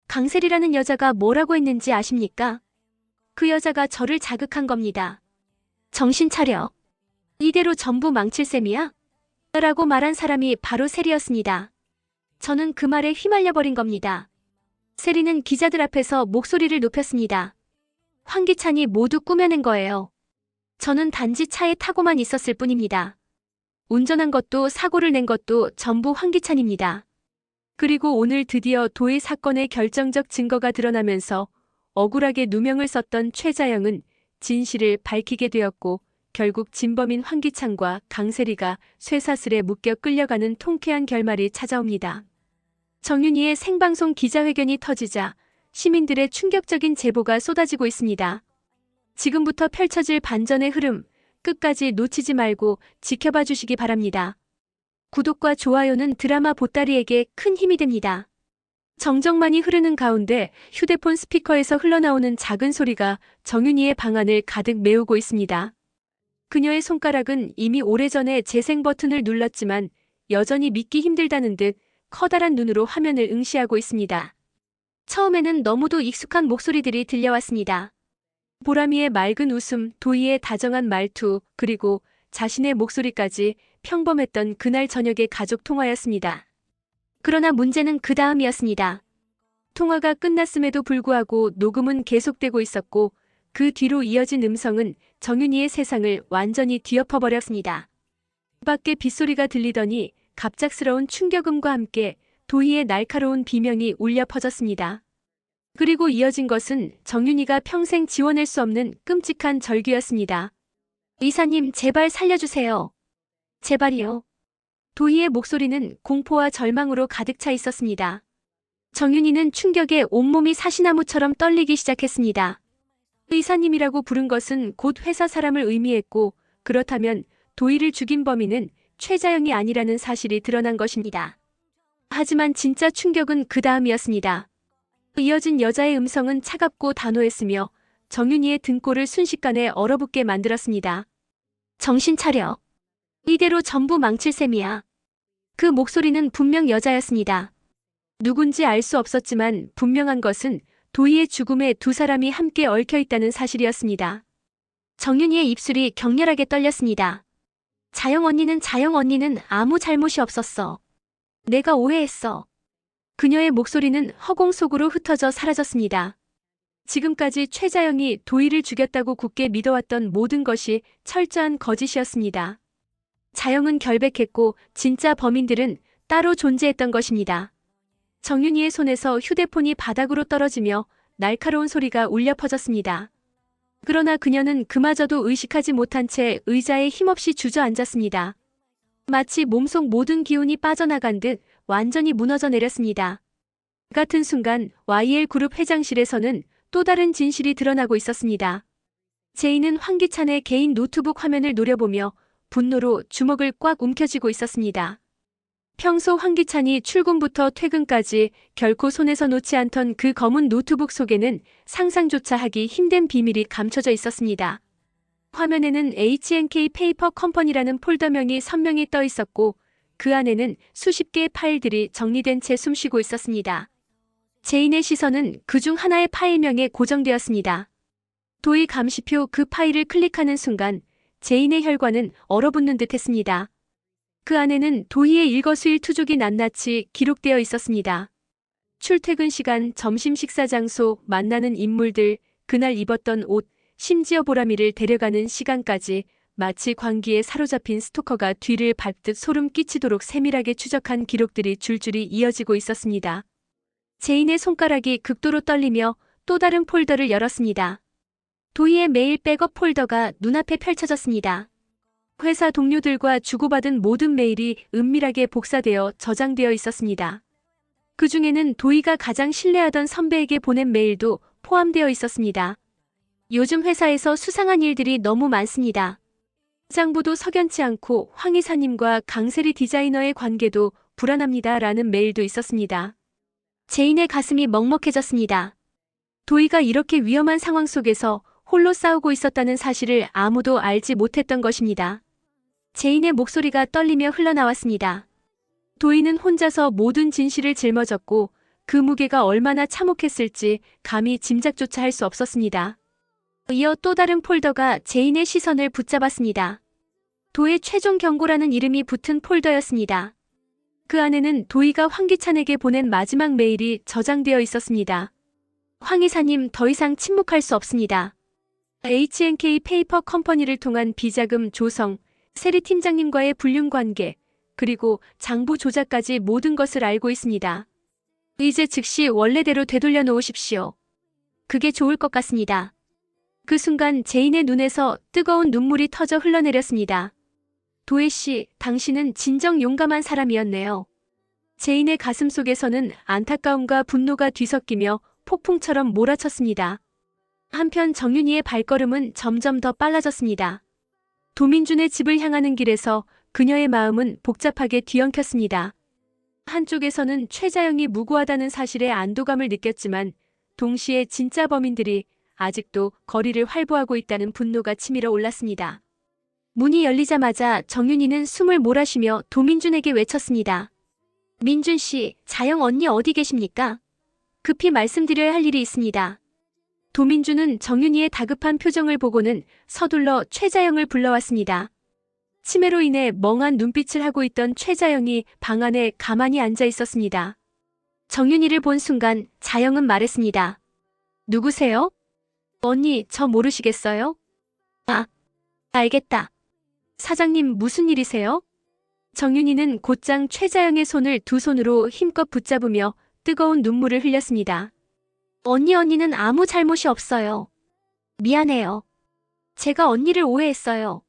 강세리라는 여자가 뭐라고 했는지 아십니까? 그 여자가 저를 자극한 겁니다. 정신 차려. 이대로 전부 망칠 셈이야? 라고 말한 사람이 바로 세리였습니다. 저는 그 말에 휘말려버린 겁니다. 세리는 기자들 앞에서 목소리를 높였습니다. 황기찬이 모두 꾸며낸 거예요. 저는 단지 차에 타고만 있었을 뿐입니다. 운전한 것도 사고를 낸 것도 전부 황기찬입니다. 그리고 오늘 드디어 도의 사건의 결정적 증거가 드러나면서 억울하게 누명을 썼던 최자영은 진실을 밝히게 되었고 결국 진범인 황기찬과 강세리가 쇠사슬에 묶여 끌려가는 통쾌한 결말이 찾아옵니다. 정윤희의 생방송 기자회견이 터지자 시민들의 충격적인 제보가 쏟아지고 있습니다. 지금부터 펼쳐질 반전의 흐름 끝까지 놓치지 말고 지켜봐 주시기 바랍니다. 구독과 좋아요는 드라마 보따리에게 큰 힘이 됩니다. 정적만이 흐르는 가운데 휴대폰 스피커에서 흘러나오는 작은 소리가 정윤희의 방안을 가득 메우고 있습니다. 그녀의 손가락은 이미 오래전에 재생 버튼을 눌렀지만 여전히 믿기 힘들다는 듯 커다란 눈으로 화면을 응시하고 있습니다. 처음에는 너무도 익숙한 목소리들이 들려왔습니다. 보람이의 맑은 웃음, 도희의 다정한 말투, 그리고 자신의 목소리까지 평범했던 그날 저녁의 가족 통화였습니다. 그러나 문제는 그 다음이었습니다. 통화가 끝났음에도 불구하고 녹음은 계속되고 있었고 그 뒤로 이어진 음성은 정윤희의 세상을 완전히 뒤엎어버렸습니다. 밖에 빗소리가 들리더니 갑작스러운 충격음과 함께 도희의 날카로운 비명이 울려 퍼졌습니다. 그리고 이어진 것은 정윤희가 평생 지워낼 수 없는 끔찍한 절규였습니다. 의사님, 제발 살려주세요. 제발이요. 도희의 목소리는 공포와 절망으로 가득 차 있었습니다. 정윤희는 충격에 온몸이 사시나무처럼 떨리기 시작했습니다. 의사님이라고 부른 것은 곧 회사 사람을 의미했고 그렇다면 도희를 죽인 범인은 최자영이 아니라는 사실이 드러난 것입니다. 하지만 진짜 충격은 그 다음이었습니다. 이어진 여자의 음성은 차갑고 단호했으며 정윤희의 등골을 순식간에 얼어붙게 만들었습니다. 정신 차려. 이대로 전부 망칠 셈이야. 그 목소리는 분명 여자였습니다. 누군지 알 수 없었지만 분명한 것은 도희의 죽음에 두 사람이 함께 얽혀있다는 사실이었습니다. 정윤희의 입술이 격렬하게 떨렸습니다. 자영 언니는 아무 잘못이 없었어. 내가 오해했어. 그녀의 목소리는 허공 속으로 흩어져 사라졌습니다. 지금까지 최자영이 도희를 죽였다고 굳게 믿어왔던 모든 것이 철저한 거짓이었습니다. 자영은 결백했고 진짜 범인들은 따로 존재했던 것입니다. 정윤희의 손에서 휴대폰이 바닥으로 떨어지며 날카로운 소리가 울려 퍼졌습니다. 그러나 그녀는 그마저도 의식하지 못한 채 의자에 힘없이 주저앉았습니다. 마치 몸속 모든 기운이 빠져나간 듯 완전히 무너져 내렸습니다. 같은 순간 YL그룹 회장실에서는 또 다른 진실이 드러나고 있었습니다. 제이는 황기찬의 개인 노트북 화면을 노려보며 분노로 주먹을 꽉 움켜쥐고 있었습니다. 평소 황기찬이 출근부터 퇴근까지 결코 손에서 놓지 않던 그 검은 노트북 속에는 상상조차 하기 힘든 비밀이 감춰져 있었습니다. 화면에는 H&K 페이퍼 컴퍼니라는 폴더명이 선명히 떠 있었고 그 안에는 수십 개의 파일들이 정리된 채 숨쉬고 있었습니다. 제인의 시선은 그중 하나의 파일명에 고정되었습니다. 도의 감시표 그 파일을 클릭하는 순간 제인의 혈관은 얼어붙는 듯 했습니다. 그 안에는 도희의 일거수일투족이 낱낱이 기록되어 있었습니다. 출퇴근 시간, 점심 식사 장소, 만나는 인물들, 그날 입었던 옷, 심지어 보람이를 데려가는 시간까지 마치 광기에 사로잡힌 스토커가 뒤를 밟듯 소름 끼치도록 세밀하게 추적한 기록들이 줄줄이 이어지고 있었습니다. 제인의 손가락이 극도로 떨리며 또 다른 폴더를 열었습니다. 도희의 메일 백업 폴더가 눈앞에 펼쳐졌습니다. 회사 동료들과 주고받은 모든 메일이 은밀하게 복사되어 저장되어 있었습니다. 그 중에는 도희가 가장 신뢰하던 선배에게 보낸 메일도 포함되어 있었습니다. 요즘 회사에서 수상한 일들이 너무 많습니다. 장부도 석연치 않고 황 이사님과 강세리 디자이너의 관계도 불안합니다. 라는 메일도 있었습니다. 제인의 가슴이 먹먹해졌습니다. 도희가 이렇게 위험한 상황 속에서 홀로 싸우고 있었다는 사실을 아무도 알지 못했던 것입니다. 제인의 목소리가 떨리며 흘러나왔습니다. 도희는 혼자서 모든 진실을 짊어졌고 그 무게가 얼마나 참혹했을지 감히 짐작조차 할 수 없었습니다. 이어 또 다른 폴더가 제인의 시선을 붙잡았습니다. 도의 최종 경고라는 이름이 붙은 폴더였습니다. 그 안에는 도희가 황기찬에게 보낸 마지막 메일이 저장되어 있었습니다. 황 이사님, 더 이상 침묵할 수 없습니다. H&K 페이퍼 컴퍼니를 통한 비자금 조성, 세리 팀장님과의 불륜관계, 그리고 장부 조작까지 모든 것을 알고 있습니다. 이제 즉시 원래대로 되돌려 놓으십시오. 그게 좋을 것 같습니다. 그 순간 제인의 눈에서 뜨거운 눈물이 터져 흘러내렸습니다. 도혜 씨, 당신은 진정 용감한 사람이었네요. 제인의 가슴 속에서는 안타까움과 분노가 뒤섞이며 폭풍처럼 몰아쳤습니다. 한편 정윤희의 발걸음은 점점 더 빨라졌습니다. 도민준의 집을 향하는 길에서 그녀의 마음은 복잡하게 뒤엉켰습니다. 한쪽에서는 최자영이 무고하다는 사실에 안도감을 느꼈지만 동시에 진짜 범인들이 아직도 거리를 활보하고 있다는 분노가 치밀어 올랐습니다. 문이 열리자마자 정윤희는 숨을 몰아쉬며 도민준에게 외쳤습니다. 민준 씨, 자영 언니 어디 계십니까? 급히 말씀드려야 할 일이 있습니다. 도민준은 정윤희의 다급한 표정을 보고는 서둘러 최자영을 불러왔습니다. 치매로 인해 멍한 눈빛을 하고 있던 최자영이 방 안에 가만히 앉아 있었습니다. 정윤희를 본 순간 자영은 말했습니다. 누구세요? 언니, 저 모르시겠어요? 아, 알겠다. 사장님, 무슨 일이세요? 정윤희는 곧장 최자영의 손을 두 손으로 힘껏 붙잡으며 뜨거운 눈물을 흘렸습니다. 언니는 아무 잘못이 없어요. 미안해요. 제가 언니를 오해했어요.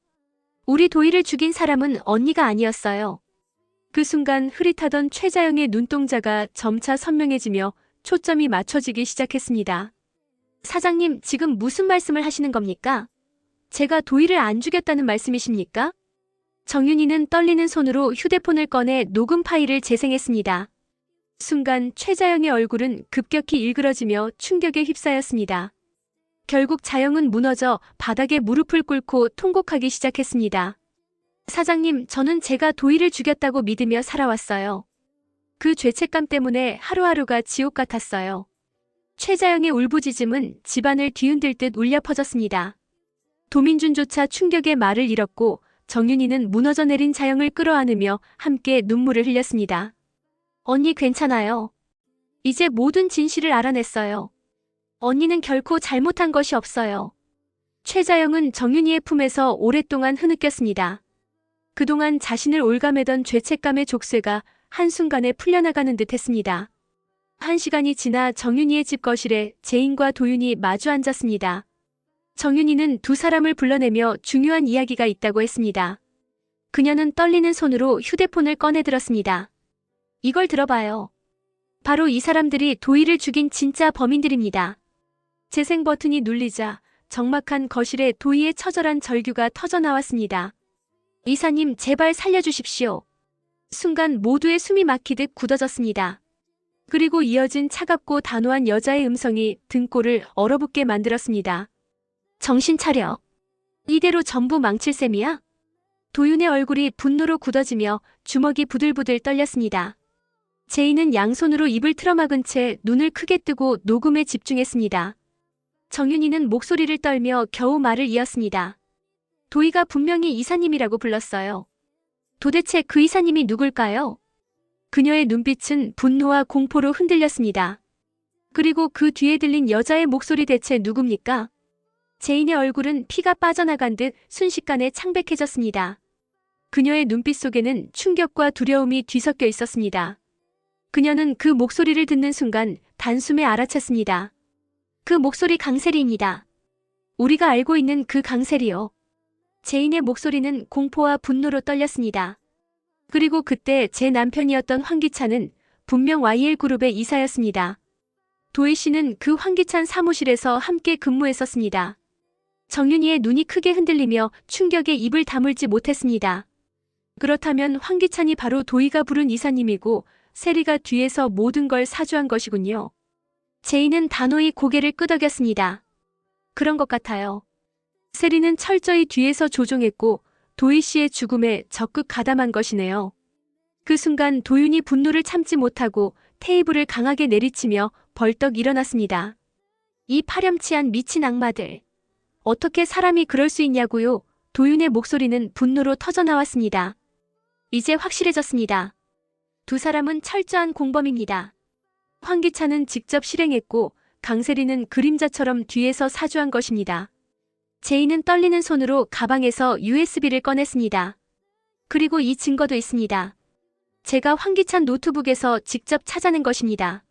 우리 도희를 죽인 사람은 언니가 아니었어요. 그 순간 흐릿하던 최자영의 눈동자가 점차 선명해지며 초점이 맞춰지기 시작했습니다. 사장님, 지금 무슨 말씀을 하시는 겁니까? 제가 도희를 안 죽였다는 말씀이십니까? 정윤희는 떨리는 손으로 휴대폰을 꺼내 녹음 파일을 재생했습니다. 순간 최자영의 얼굴은 급격히 일그러지며 충격에 휩싸였습니다. 결국 자영은 무너져 바닥에 무릎을 꿇고 통곡하기 시작했습니다. 사장님, 저는 제가 도희를 죽였다고 믿으며 살아왔어요. 그 죄책감 때문에 하루하루가 지옥 같았어요. 최자영의 울부짖음은 집안을 뒤흔들 듯 울려 퍼졌습니다. 도민준조차 충격에 말을 잃었고 정윤희는 무너져 내린 자영을 끌어안으며 함께 눈물을 흘렸습니다. 언니 괜찮아요. 이제 모든 진실을 알아냈어요. 언니는 결코 잘못한 것이 없어요. 최자영은 정윤희의 품에서 오랫동안 흐느꼈습니다. 그동안 자신을 올가매던 죄책감의 족쇄가 한순간에 풀려나가는 듯 했습니다. 1시간이 지나 정윤희의 집 거실에 제인과 도윤이 마주 앉았습니다. 정윤희는 두 사람을 불러내며 중요한 이야기가 있다고 했습니다. 그녀는 떨리는 손으로 휴대폰을 꺼내들었습니다. 이걸 들어봐요. 바로 이 사람들이 도희를 죽인 진짜 범인들입니다. 재생 버튼이 눌리자 적막한 거실에 도희의 처절한 절규가 터져나왔습니다. 이사님, 제발 살려주십시오. 순간 모두의 숨이 막히듯 굳어졌습니다. 그리고 이어진 차갑고 단호한 여자의 음성이 등골을 얼어붙게 만들었습니다. 정신 차려. 이대로 전부 망칠 셈이야? 도윤의 얼굴이 분노로 굳어지며 주먹이 부들부들 떨렸습니다. 제인은 양손으로 입을 틀어막은 채 눈을 크게 뜨고 녹음에 집중했습니다. 정윤희는 목소리를 떨며 겨우 말을 이었습니다. 도희가 분명히 이사님이라고 불렀어요. 도대체 그 이사님이 누굴까요? 그녀의 눈빛은 분노와 공포로 흔들렸습니다. 그리고 그 뒤에 들린 여자의 목소리 대체 누굽니까? 제인의 얼굴은 피가 빠져나간 듯 순식간에 창백해졌습니다. 그녀의 눈빛 속에는 충격과 두려움이 뒤섞여 있었습니다. 그녀는 그 목소리를 듣는 순간 단숨에 알아챘습니다. 그 목소리 강세리입니다. 우리가 알고 있는 그 강세리요. 제인의 목소리는 공포와 분노로 떨렸습니다. 그리고 그때 제 남편이었던 황기찬은 분명 YL그룹의 이사였습니다. 도희 씨는 그 황기찬 사무실에서 함께 근무했었습니다. 정윤희의 눈이 크게 흔들리며 충격에 입을 다물지 못했습니다. 그렇다면 황기찬이 바로 도희가 부른 이사님이고 세리가 뒤에서 모든 걸 사주한 것이군요. 제인은 단호히 고개를 끄덕였습니다. 그런 것 같아요. 세리는 철저히 뒤에서 조종했고 도희 씨의 죽음에 적극 가담한 것이네요. 그 순간 도윤이 분노를 참지 못하고 테이블을 강하게 내리치며 벌떡 일어났습니다. 이 파렴치한 미친 악마들. 어떻게 사람이 그럴 수 있냐고요? 도윤의 목소리는 분노로 터져나왔습니다. 이제 확실해졌습니다. 두 사람은 철저한 공범입니다. 황기찬은 직접 실행했고 강세리는 그림자처럼 뒤에서 사주한 것입니다. 제이는 떨리는 손으로 가방에서 USB를 꺼냈습니다. 그리고 이 증거도 있습니다. 제가 황기찬 노트북에서 직접 찾아낸 것입니다.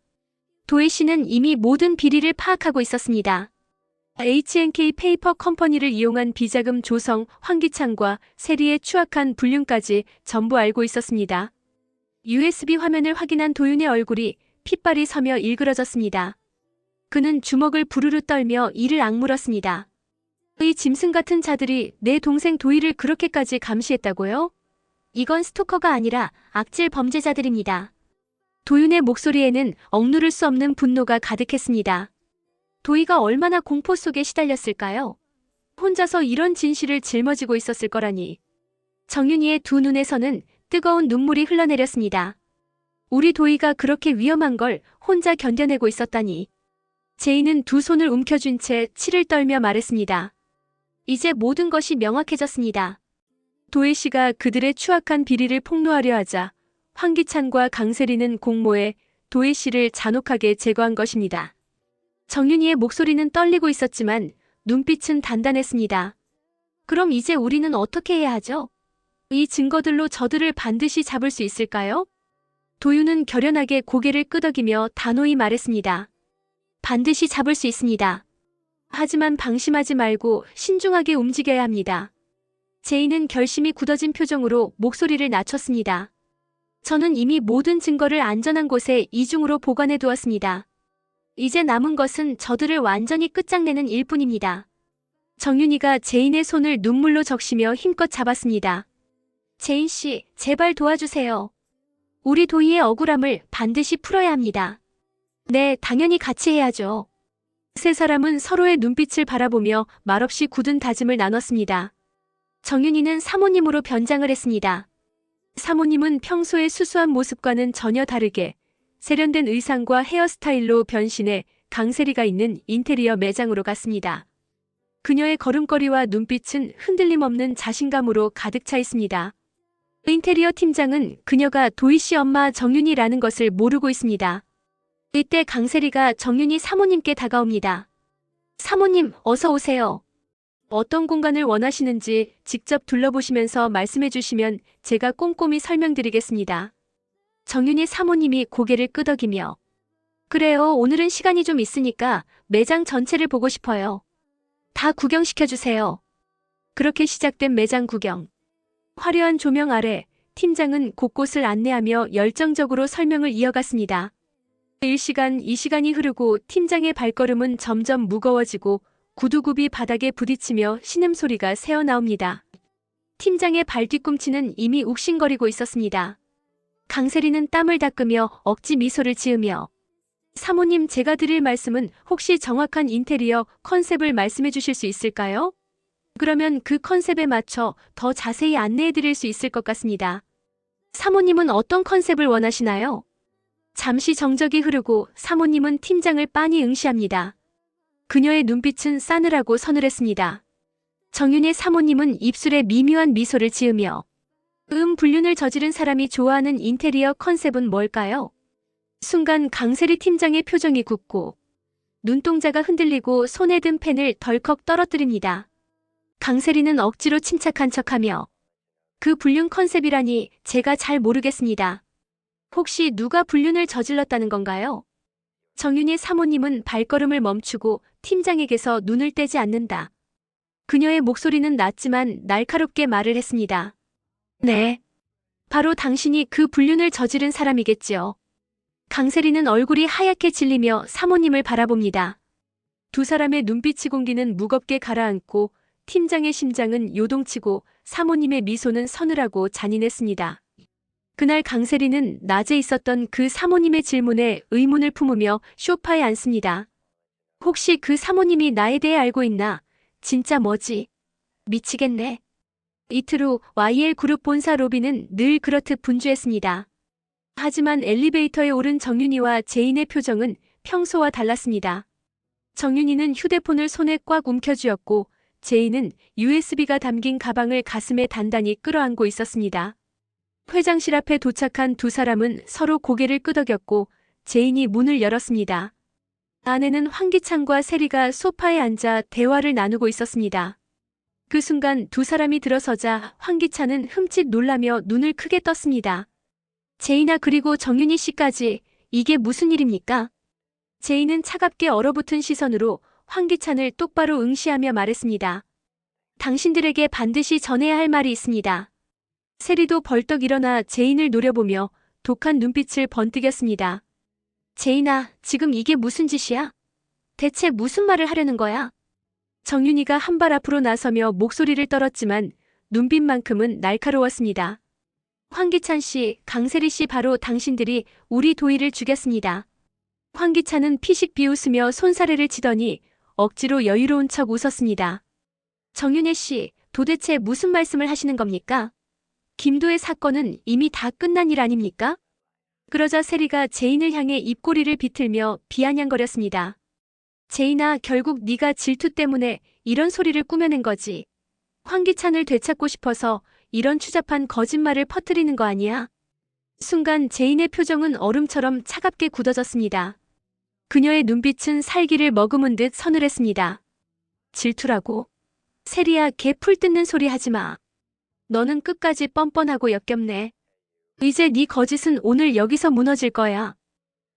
도희 씨는 이미 모든 비리를 파악하고 있었습니다. H&K 페이퍼 컴퍼니를 이용한 비자금 조성, 황기찬과 세리의 추악한 불륜까지 전부 알고 있었습니다. USB 화면을 확인한 도윤의 얼굴이 핏발이 서며 일그러졌습니다. 그는 주먹을 부르르 떨며 이를 악물었습니다. 이 짐승 같은 자들이 내 동생 도희를 그렇게까지 감시했다고요? 이건 스토커가 아니라 악질 범죄자들입니다. 도윤의 목소리에는 억누를 수 없는 분노가 가득했습니다. 도희가 얼마나 공포 속에 시달렸을까요? 혼자서 이런 진실을 짊어지고 있었을 거라니. 정윤이의 두 눈에서는 뜨거운 눈물이 흘러내렸습니다. 우리 도희가 그렇게 위험한 걸 혼자 견뎌내고 있었다니. 제이는 두 손을 움켜쥔 채 치를 떨며 말했습니다. 이제 모든 것이 명확해졌습니다. 도희 씨가 그들의 추악한 비리를 폭로하려 하자 황기찬과 강세리는 공모해 도희 씨를 잔혹하게 제거한 것입니다. 정윤이의 목소리는 떨리고 있었지만 눈빛은 단단했습니다. 그럼 이제 우리는 어떻게 해야 하죠? 이 증거들로 저들을 반드시 잡을 수 있을까요? 도윤은 결연하게 고개를 끄덕이며 단호히 말했습니다. 반드시 잡을 수 있습니다. 하지만 방심하지 말고 신중하게 움직여야 합니다. 제이는 결심이 굳어진 표정으로 목소리를 낮췄습니다. 저는 이미 모든 증거를 안전한 곳에 이중으로 보관해 두었습니다. 이제 남은 것은 저들을 완전히 끝장내는 일뿐입니다. 정윤이가 제인의 손을 눈물로 적시며 힘껏 잡았습니다. 제인 씨, 제발 도와주세요. 우리 도희의 억울함을 반드시 풀어야 합니다. 네, 당연히 같이 해야죠. 세 사람은 서로의 눈빛을 바라보며 말없이 굳은 다짐을 나눴습니다. 정윤이는 사모님으로 변장을 했습니다. 사모님은 평소의 수수한 모습과는 전혀 다르게 세련된 의상과 헤어스타일로 변신해 강세리가 있는 인테리어 매장으로 갔습니다. 그녀의 걸음걸이와 눈빛은 흔들림 없는 자신감으로 가득 차 있습니다. 인테리어 팀장은 그녀가 도희 씨 엄마 정윤이라는 것을 모르고 있습니다. 이때 강세리가 정윤이 사모님께 다가옵니다. 사모님, 어서 오세요. 어떤 공간을 원하시는지 직접 둘러보시면서 말씀해 주시면 제가 꼼꼼히 설명드리겠습니다. 정윤이 사모님이 고개를 끄덕이며 그래요, 오늘은 시간이 좀 있으니까 매장 전체를 보고 싶어요. 다 구경시켜주세요. 그렇게 시작된 매장 구경. 화려한 조명 아래 팀장은 곳곳을 안내하며 열정적으로 설명을 이어갔습니다. 1시간, 2시간이 흐르고 팀장의 발걸음은 점점 무거워지고 구두굽이 바닥에 부딪히며 신음소리가 새어나옵니다. 팀장의 발 뒤꿈치는 이미 욱신거리고 있었습니다. 강세리는 땀을 닦으며 억지 미소를 지으며 사모님, 제가 드릴 말씀은 혹시 정확한 인테리어 컨셉을 말씀해 주실 수 있을까요? 그러면 그 컨셉에 맞춰 더 자세히 안내해 드릴 수 있을 것 같습니다. 사모님은 어떤 컨셉을 원하시나요? 잠시 정적이 흐르고 사모님은 팀장을 빤히 응시합니다. 그녀의 눈빛은 싸늘하고 서늘했습니다. 정윤의 사모님은 입술에 미묘한 미소를 지으며 불륜을 저지른 사람이 좋아하는 인테리어 컨셉은 뭘까요? 순간 강세리 팀장의 표정이 굳고 눈동자가 흔들리고 손에 든 펜을 덜컥 떨어뜨립니다. 강세리는 억지로 침착한 척하며 그 불륜 컨셉이라니 제가 잘 모르겠습니다. 혹시 누가 불륜을 저질렀다는 건가요? 정윤의 사모님은 발걸음을 멈추고 팀장에게서 눈을 떼지 않는다. 그녀의 목소리는 낮지만 날카롭게 말을 했습니다. 네. 바로 당신이 그 불륜을 저지른 사람이겠지요. 강세리는 얼굴이 하얗게 질리며 사모님을 바라봅니다. 두 사람의 눈빛이 공기는 무겁게 가라앉고 팀장의 심장은 요동치고 사모님의 미소는 서늘하고 잔인했습니다. 그날 강세리는 낮에 있었던 그 사모님의 질문에 의문을 품으며 소파에 앉습니다. 혹시 그 사모님이 나에 대해 알고 있나? 진짜 뭐지? 미치겠네. 이틀 후 YL그룹 본사 로비는 늘 그렇듯 분주했습니다. 하지만 엘리베이터에 오른 정윤이와 제인의 표정은 평소와 달랐습니다. 정윤이는 휴대폰을 손에 꽉 움켜쥐었고 제인은 USB가 담긴 가방을 가슴에 단단히 끌어안고 있었습니다. 회장실 앞에 도착한 두 사람은 서로 고개를 끄덕였고 제인이 문을 열었습니다. 안에는 황기찬과 세리가 소파에 앉아 대화를 나누고 있었습니다. 그 순간 두 사람이 들어서자 황기찬은 흠칫 놀라며 눈을 크게 떴습니다. 제인아, 그리고 정윤희 씨까지, 이게 무슨 일입니까? 제인은 차갑게 얼어붙은 시선으로 황기찬을 똑바로 응시하며 말했습니다. 당신들에게 반드시 전해야 할 말이 있습니다. 세리도 벌떡 일어나 제인을 노려보며 독한 눈빛을 번뜩였습니다. 제인아, 지금 이게 무슨 짓이야? 대체 무슨 말을 하려는 거야? 정윤이가 한 발 앞으로 나서며 목소리를 떨었지만 눈빛만큼은 날카로웠습니다. 황기찬 씨, 강세리 씨, 바로 당신들이 우리 도희를 죽였습니다. 황기찬은 피식 비웃으며 손사래를 치더니 억지로 여유로운 척 웃었습니다. 정윤혜 씨, 도대체 무슨 말씀을 하시는 겁니까? 김도의 사건은 이미 다 끝난 일 아닙니까? 그러자 세리가 제인을 향해 입꼬리를 비틀며 비아냥거렸습니다. 제인아, 결국 네가 질투 때문에 이런 소리를 꾸며낸 거지. 황기찬을 되찾고 싶어서 이런 추잡한 거짓말을 퍼뜨리는 거 아니야? 순간 제인의 표정은 얼음처럼 차갑게 굳어졌습니다. 그녀의 눈빛은 살기를 머금은 듯 서늘했습니다. 질투라고? 세리야, 개 풀 뜯는 소리 하지 마. 너는 끝까지 뻔뻔하고 역겹네. 이제 네 거짓은 오늘 여기서 무너질 거야.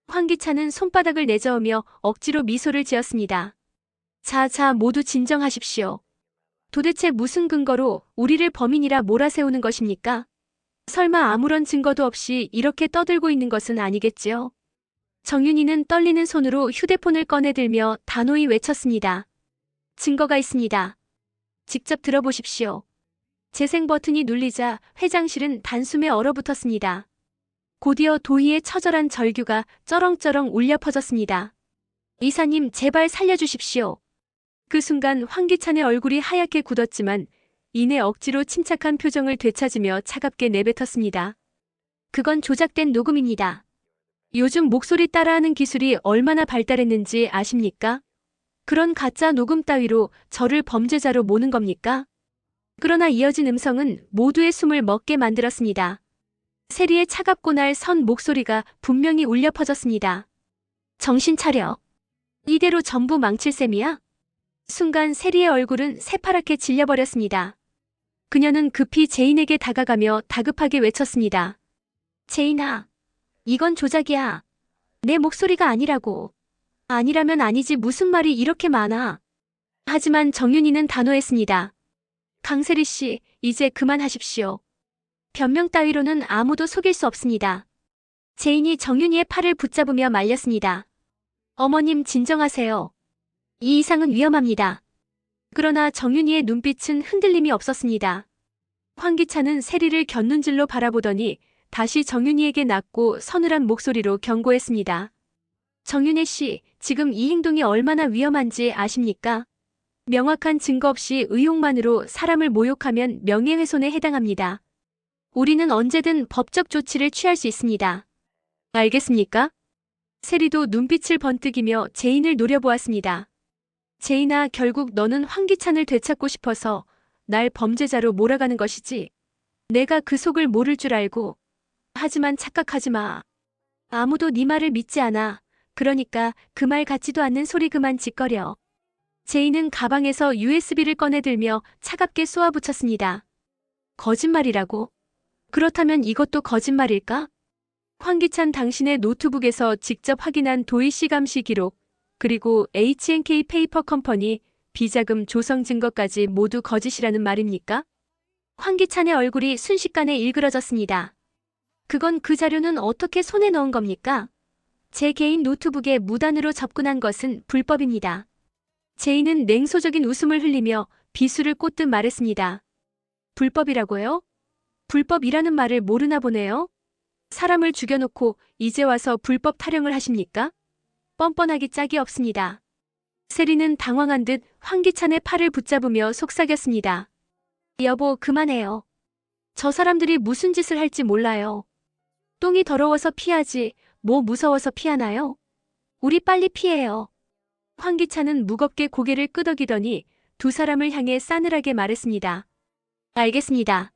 황기찬은 손바닥을 내저으며 억지로 미소를 지었습니다. 자, 모두 진정하십시오. 도대체 무슨 근거로 우리를 범인이라 몰아세우는 것입니까? 설마 아무런 증거도 없이 이렇게 떠들고 있는 것은 아니겠지요? 정윤이는 떨리는 손으로 휴대폰을 꺼내들며 단호히 외쳤습니다. 증거가 있습니다. 직접 들어보십시오. 재생 버튼이 눌리자 회장실은 단숨에 얼어붙었습니다. 곧이어 도희의 처절한 절규가 쩌렁쩌렁 울려 퍼졌습니다. 이사님, 제발 살려주십시오. 그 순간 황기찬의 얼굴이 하얗게 굳었지만 이내 억지로 침착한 표정을 되찾으며 차갑게 내뱉었습니다. 그건 조작된 녹음입니다. 요즘 목소리 따라하는 기술이 얼마나 발달했는지 아십니까? 그런 가짜 녹음 따위로 저를 범죄자로 모는 겁니까? 그러나 이어진 음성은 모두의 숨을 멎게 만들었습니다. 세리의 차갑고 날 선 목소리가 분명히 울려 퍼졌습니다. 정신 차려. 이대로 전부 망칠 셈이야? 순간 세리의 얼굴은 새파랗게 질려버렸습니다. 그녀는 급히 제인에게 다가가며 다급하게 외쳤습니다. 제인아, 이건 조작이야. 내 목소리가 아니라고. 아니라면 아니지 무슨 말이 이렇게 많아. 하지만 정윤이는 단호했습니다. 강세리 씨, 이제 그만하십시오. 변명 따위로는 아무도 속일 수 없습니다. 제인이 정윤이의 팔을 붙잡으며 말렸습니다. 어머님, 진정하세요. 이 이상은 위험합니다. 그러나 정윤이의 눈빛은 흔들림이 없었습니다. 황기찬은 세리를 곁눈질로 바라보더니 다시 정윤이에게 낮고 서늘한 목소리로 경고했습니다. 정윤혜 씨, 지금 이 행동이 얼마나 위험한지 아십니까? 명확한 증거 없이 의혹만으로 사람을 모욕하면 명예훼손에 해당합니다. 우리는 언제든 법적 조치를 취할 수 있습니다. 알겠습니까? 세리도 눈빛을 번뜩이며 제인을 노려보았습니다. 제인아, 결국 너는 황기찬을 되찾고 싶어서 날 범죄자로 몰아가는 것이지. 내가 그 속을 모를 줄 알고. 하지만 착각하지 마. 아무도 네 말을 믿지 않아. 그러니까 그 말 같지도 않는 소리 그만 짓거려. 제인은 가방에서 USB를 꺼내들며 차갑게 쏘아붙였습니다. 거짓말이라고? 그렇다면 이것도 거짓말일까? 황기찬, 당신의 노트북에서 직접 확인한 도희 씨 감시 기록, 그리고 H&K 페이퍼 컴퍼니 비자금 조성 증거까지 모두 거짓이라는 말입니까? 황기찬의 얼굴이 순식간에 일그러졌습니다. 그건 그 자료는 어떻게 손에 넣은 겁니까? 제 개인 노트북에 무단으로 접근한 것은 불법입니다. 제인은 냉소적인 웃음을 흘리며 비수를 꽂듯 말했습니다. 불법이라고요? 불법이라는 말을 모르나 보네요. 사람을 죽여놓고 이제 와서 불법 타령을 하십니까? 뻔뻔하기 짝이 없습니다. 세리는 당황한 듯 황기찬의 팔을 붙잡으며 속삭였습니다. 여보, 그만해요. 저 사람들이 무슨 짓을 할지 몰라요. 똥이 더러워서 피하지, 뭐 무서워서 피하나요? 우리 빨리 피해요. 황기찬은 무겁게 고개를 끄덕이더니 두 사람을 향해 싸늘하게 말했습니다. 알겠습니다.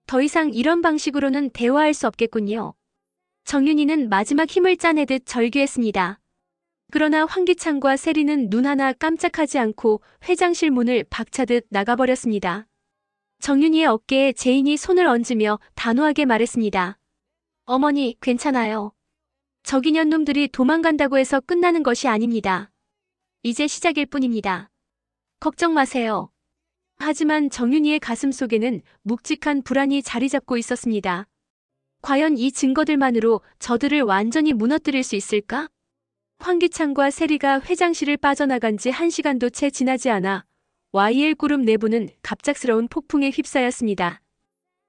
더 이상 이런 방식으로는 대화할 수 없겠군요. 정윤이는 마지막 힘을 짜내듯 절규했습니다. 그러나 황기찬과 세리는 눈 하나 깜짝하지 않고 회장실 문을 박차듯 나가버렸습니다. 정윤이의 어깨에 제인이 손을 얹으며 단호하게 말했습니다. 어머니, 괜찮아요. 저기년 놈들이 도망간다고 해서 끝나는 것이 아닙니다. 이제 시작일 뿐입니다. 걱정 마세요. 하지만 정윤이의 가슴 속에는 묵직한 불안이 자리 잡고 있었습니다. 과연 이 증거들만으로 저들을 완전히 무너뜨릴 수 있을까? 황기찬과 세리가 회장실을 빠져나간 지 1시간도 채 지나지 않아 YL 그룹 내부는 갑작스러운 폭풍에 휩싸였습니다.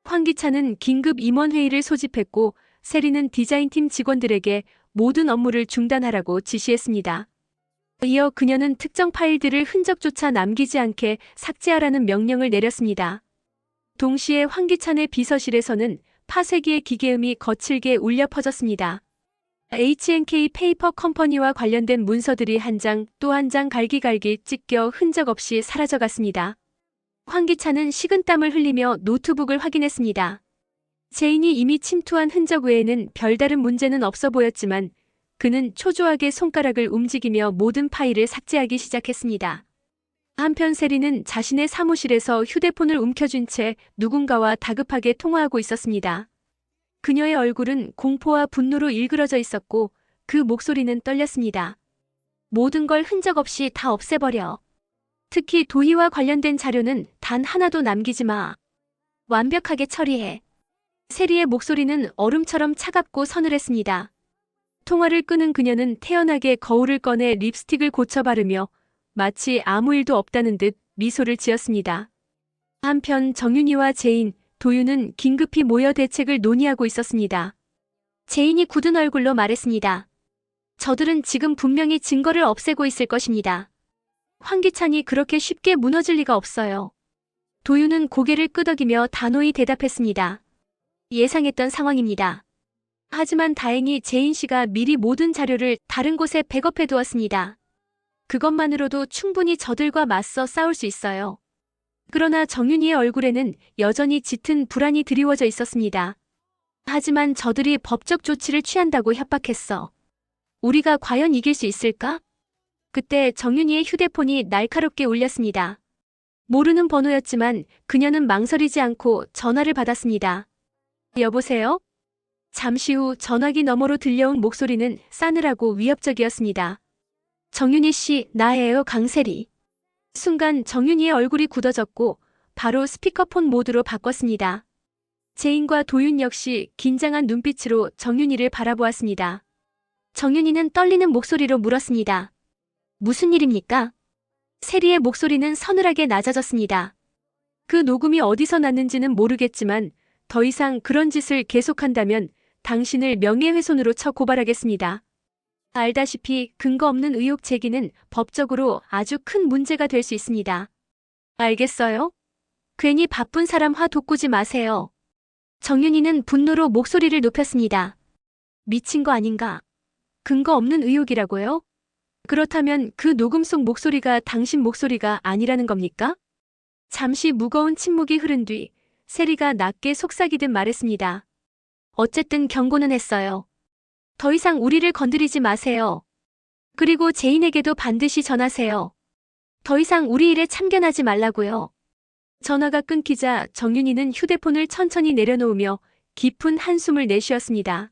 황기찬은 긴급 임원회의를 소집했고 세리는 디자인팀 직원들에게 모든 업무를 중단하라고 지시했습니다. 이어 그녀는 특정 파일들을 흔적조차 남기지 않게 삭제하라는 명령을 내렸습니다. 동시에 황기찬의 비서실에서는 파쇄기의 기계음이 거칠게 울려 퍼졌습니다. H&K 페이퍼 컴퍼니와 관련된 문서들이 한 장 또 한 장 갈기갈기 찢겨 흔적 없이 사라져갔습니다. 황기찬은 식은땀을 흘리며 노트북을 확인했습니다. 제인이 이미 침투한 흔적 외에는 별다른 문제는 없어 보였지만 그는 초조하게 손가락을 움직이며 모든 파일을 삭제하기 시작했습니다. 한편 세리는 자신의 사무실에서 휴대폰을 움켜쥔 채 누군가와 다급하게 통화하고 있었습니다. 그녀의 얼굴은 공포와 분노로 일그러져 있었고 그 목소리는 떨렸습니다. 모든 걸 흔적 없이 다 없애버려. 특히 도희와 관련된 자료는 단 하나도 남기지 마. 완벽하게 처리해. 세리의 목소리는 얼음처럼 차갑고 서늘했습니다. 통화를 끄는 그녀는 태연하게 거울을 꺼내 립스틱을 고쳐 바르며 마치 아무 일도 없다는 듯 미소를 지었습니다. 한편 정윤이와 제인, 도윤은 긴급히 모여 대책을 논의하고 있었습니다. 제인이 굳은 얼굴로 말했습니다. 저들은 지금 분명히 증거를 없애고 있을 것입니다. 황기찬이 그렇게 쉽게 무너질 리가 없어요. 도윤은 고개를 끄덕이며 단호히 대답했습니다. 예상했던 상황입니다. 하지만 다행히 제인 씨가 미리 모든 자료를 다른 곳에 백업해 두었습니다. 그것만으로도 충분히 저들과 맞서 싸울 수 있어요. 그러나 정윤이의 얼굴에는 여전히 짙은 불안이 드리워져 있었습니다. 하지만 저들이 법적 조치를 취한다고 협박했어. 우리가 과연 이길 수 있을까? 그때 정윤이의 휴대폰이 날카롭게 울렸습니다. 모르는 번호였지만 그녀는 망설이지 않고 전화를 받았습니다. 여보세요? 잠시 후 전화기 너머로 들려온 목소리는 싸늘하고 위협적이었습니다. 정윤희 씨, 나예요, 강세리. 순간 정윤희의 얼굴이 굳어졌고 바로 스피커폰 모드로 바꿨습니다. 제인과 도윤 역시 긴장한 눈빛으로 정윤희를 바라보았습니다. 정윤희는 떨리는 목소리로 물었습니다. 무슨 일입니까? 세리의 목소리는 서늘하게 낮아졌습니다. 그 녹음이 어디서 났는지는 모르겠지만 더 이상 그런 짓을 계속한다면 당신을 명예훼손으로 쳐 고발하겠습니다. 알다시피 근거 없는 의혹 제기는 법적으로 아주 큰 문제가 될 수 있습니다. 알겠어요? 괜히 바쁜 사람 화 돋구지 마세요. 정윤희는 분노로 목소리를 높였습니다. 미친 거 아닌가? 근거 없는 의혹이라고요? 그렇다면 그 녹음 속 목소리가 당신 목소리가 아니라는 겁니까? 잠시 무거운 침묵이 흐른 뒤 세리가 낮게 속삭이듯 말했습니다. 어쨌든 경고는 했어요. 더 이상 우리를 건드리지 마세요. 그리고 제인에게도 반드시 전하세요. 더 이상 우리 일에 참견하지 말라고요. 전화가 끊기자 정윤희는 휴대폰을 천천히 내려놓으며 깊은 한숨을 내쉬었습니다.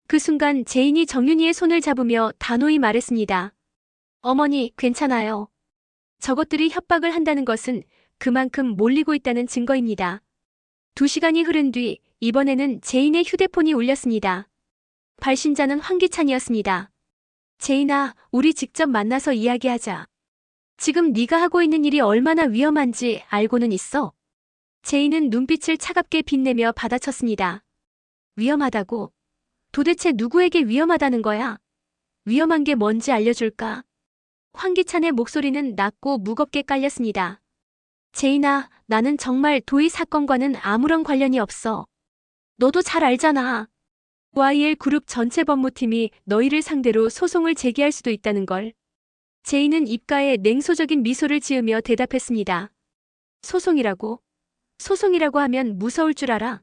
그 순간 제인이 정윤희의 손을 잡으며 단호히 말했습니다. 어머니, 괜찮아요. 저것들이 협박을 한다는 것은 그만큼 몰리고 있다는 증거입니다. 2시간이 흐른 뒤 이번에는 제인의 휴대폰이 울렸습니다. 발신자는 황기찬이었습니다. 제인아, 우리 직접 만나서 이야기하자. 지금 네가 하고 있는 일이 얼마나 위험한지 알고는 있어? 제인은 눈빛을 차갑게 빛내며 받아쳤습니다. 위험하다고? 도대체 누구에게 위험하다는 거야? 위험한 게 뭔지 알려줄까? 황기찬의 목소리는 낮고 무겁게 깔렸습니다. 제인아, 나는 정말 도희 사건과는 아무런 관련이 없어. 너도 잘 알잖아. YL 그룹 전체 법무팀이 너희를 상대로 소송을 제기할 수도 있다는 걸. 제이는 입가에 냉소적인 미소를 지으며 대답했습니다. 소송이라고? 소송이라고 하면 무서울 줄 알아.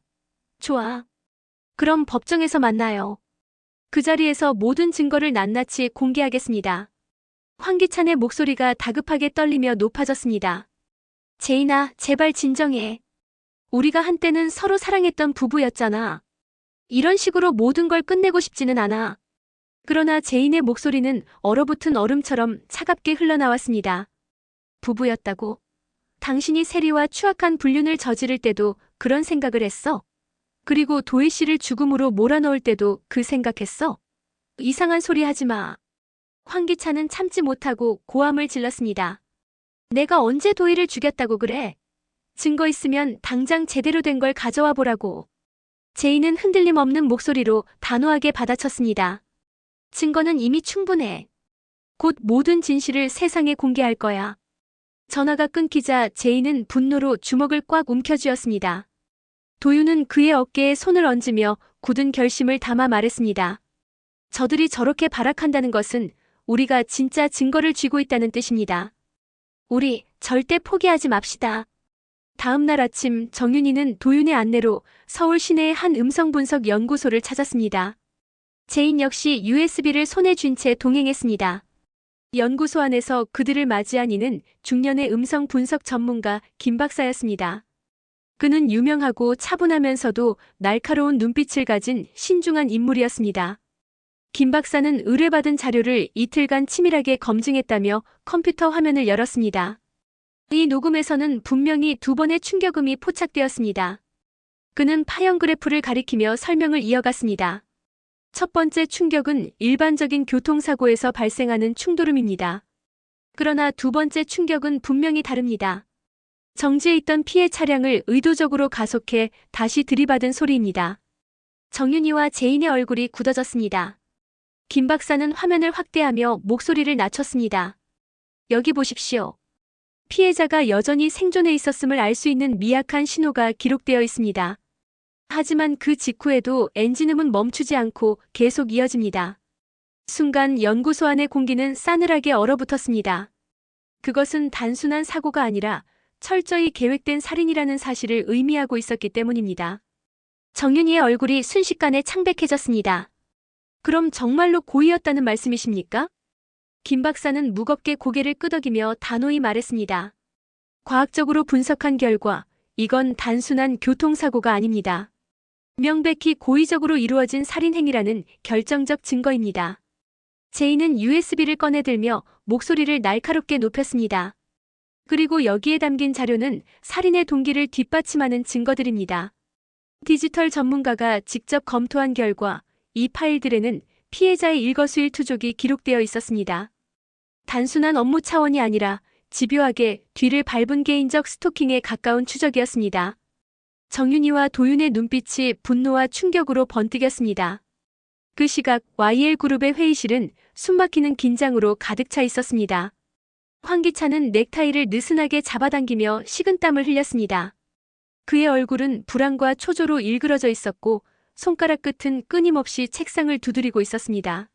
좋아. 그럼 법정에서 만나요. 그 자리에서 모든 증거를 낱낱이 공개하겠습니다. 황기찬의 목소리가 다급하게 떨리며 높아졌습니다. 제인아, 제발 진정해. 우리가 한때는 서로 사랑했던 부부였잖아. 이런 식으로 모든 걸 끝내고 싶지는 않아. 그러나 제인의 목소리는 얼어붙은 얼음처럼 차갑게 흘러나왔습니다. 부부였다고? 당신이 세리와 추악한 불륜을 저지를 때도 그런 생각을 했어? 그리고 도희 씨를 죽음으로 몰아넣을 때도 그 생각했어? 이상한 소리 하지 마. 황기찬은 참지 못하고 고함을 질렀습니다. 내가 언제 도희를 죽였다고 그래? 증거 있으면 당장 제대로 된 걸 가져와 보라고. 제인은 흔들림 없는 목소리로 단호하게 받아쳤습니다. 증거는 이미 충분해. 곧 모든 진실을 세상에 공개할 거야. 전화가 끊기자 제인은 분노로 주먹을 꽉 움켜쥐었습니다. 도윤은 그의 어깨에 손을 얹으며 굳은 결심을 담아 말했습니다. 저들이 저렇게 발악한다는 것은 우리가 진짜 증거를 쥐고 있다는 뜻입니다. 우리 절대 포기하지 맙시다. 다음 날 아침 정윤이는 도윤의 안내로 서울 시내의 한 음성분석 연구소를 찾았습니다. 제인 역시 USB를 손에 쥔 채 동행했습니다. 연구소 안에서 그들을 맞이한 이는 중년의 음성 분석 전문가 김 박사였습니다. 그는 유명하고 차분하면서도 날카로운 눈빛을 가진 신중한 인물이었습니다. 김 박사는 의뢰받은 자료를 이틀간 치밀하게 검증했다며 컴퓨터 화면을 열었습니다. 이 녹음에서는 분명히 2번의 충격음이 포착되었습니다. 그는 파형 그래프를 가리키며 설명을 이어갔습니다. 첫 번째 충격은 일반적인 교통사고에서 발생하는 충돌음입니다. 그러나 두 번째 충격은 분명히 다릅니다. 정지해 있던 피해 차량을 의도적으로 가속해 다시 들이받은 소리입니다. 정윤이와 제인의 얼굴이 굳어졌습니다. 김 박사는 화면을 확대하며 목소리를 낮췄습니다. 여기 보십시오. 피해자가 여전히 생존해 있었음을 알 수 있는 미약한 신호가 기록되어 있습니다. 하지만 그 직후에도 엔진음은 멈추지 않고 계속 이어집니다. 순간 연구소 안의 공기는 싸늘하게 얼어붙었습니다. 그것은 단순한 사고가 아니라 철저히 계획된 살인이라는 사실을 의미하고 있었기 때문입니다. 정윤이의 얼굴이 순식간에 창백해졌습니다. 그럼 정말로 고의였다는 말씀이십니까? 김 박사는 무겁게 고개를 끄덕이며 단호히 말했습니다. 과학적으로 분석한 결과 이건 단순한 교통사고가 아닙니다. 명백히 고의적으로 이루어진 살인행위라는 결정적 증거입니다. 제인은 USB를 꺼내들며 목소리를 날카롭게 높였습니다. 그리고 여기에 담긴 자료는 살인의 동기를 뒷받침하는 증거들입니다. 디지털 전문가가 직접 검토한 결과 이 파일들에는 피해자의 일거수일투족이 기록되어 있었습니다. 단순한 업무 차원이 아니라 집요하게 뒤를 밟은 개인적 스토킹에 가까운 추적이었습니다. 정윤이와 도윤의 눈빛이 분노와 충격으로 번뜩였습니다. 그 시각 YL그룹의 회의실은 숨막히는 긴장으로 가득 차 있었습니다. 황기찬은 넥타이를 느슨하게 잡아당기며 식은땀을 흘렸습니다. 그의 얼굴은 불안과 초조로 일그러져 있었고 손가락 끝은 끊임없이 책상을 두드리고 있었습니다.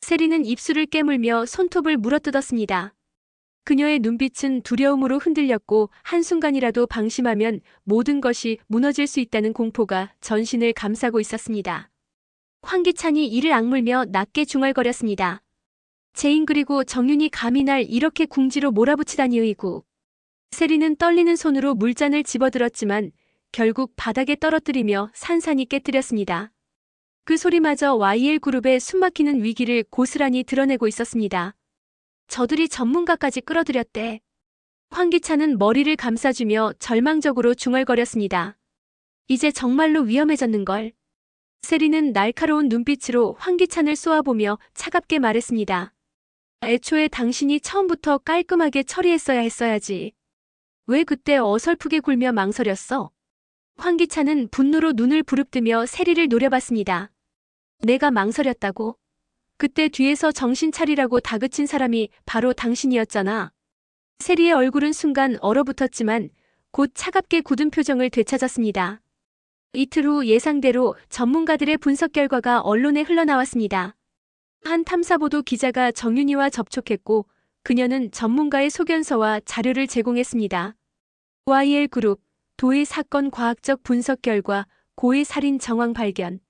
세리는 입술을 깨물며 손톱을 물어뜯었습니다. 그녀의 눈빛은 두려움으로 흔들렸고 한순간이라도 방심하면 모든 것이 무너질 수 있다는 공포가 전신을 감싸고 있었습니다. 황기찬이 이를 악물며 낮게 중얼거렸습니다. 제인 그리고 정윤이 감히 날 이렇게 궁지로 몰아붙이다니 의구. 세리는 떨리는 손으로 물잔을 집어들었지만 결국 바닥에 떨어뜨리며 산산이 깨뜨렸습니다. 그 소리마저 YL그룹의 숨막히는 위기를 고스란히 드러내고 있었습니다. 저들이 전문가까지 끌어들였대. 황기찬은 머리를 감싸주며 절망적으로 중얼거렸습니다. 이제 정말로 위험해졌는걸. 세리는 날카로운 눈빛으로 황기찬을 쏘아보며 차갑게 말했습니다. 애초에 당신이 처음부터 깔끔하게 처리했어야 했어야지. 왜 그때 어설프게 굴며 망설였어? 황기찬은 분노로 눈을 부릅뜨며 세리를 노려봤습니다. 내가 망설였다고? 그때 뒤에서 정신 차리라고 다그친 사람이 바로 당신이었잖아. 세리의 얼굴은 순간 얼어붙었지만 곧 차갑게 굳은 표정을 되찾았습니다. 이틀 후 예상대로 전문가들의 분석 결과가 언론에 흘러나왔습니다. 한 탐사보도 기자가 정윤희와 접촉했고 그녀는 전문가의 소견서와 자료를 제공했습니다. YL그룹, 도의 사건 과학적 분석 결과, 고의 살인 정황 발견.